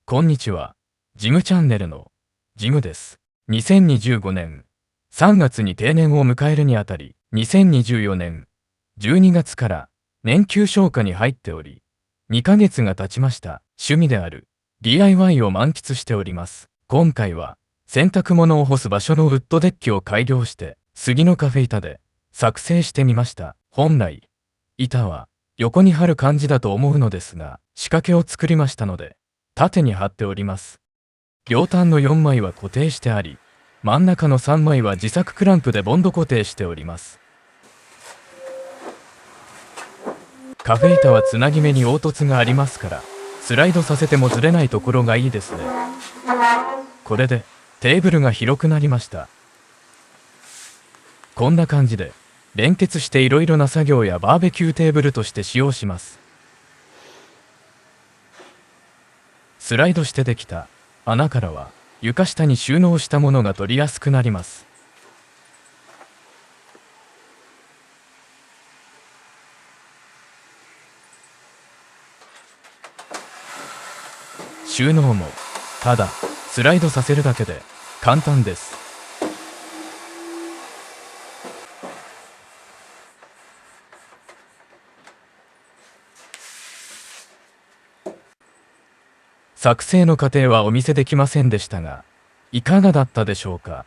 こんにちは。ジムチャンネルのジムです。2025年3月に定年を迎えるにあたり、2024年12月から年休消化に入っており、2ヶ月が経ちました。趣味である DIY を満喫しております。今回は洗濯物を干す場所のウッドデッキを改良して杉のカフェ板で作成してみました。本来板は横に張る感じだと思うのですが、仕掛けを作りましたので縦に張っております。両端の4枚は固定してあり、真ん中の3枚は自作クランプでボンド固定しております。カフェ板はつなぎ目に凹凸がありますから、スライドさせてもずれないところがいいですね。これでテーブルが広くなりました。こんな感じで連結していろいろな作業やバーベキューテーブルとして使用します。スライドしてできた穴からは床下に収納したものが取りやすくなります。収納もただスライドさせるだけで簡単です。作成の過程はお見せできませんでしたが、いかがだったでしょうか。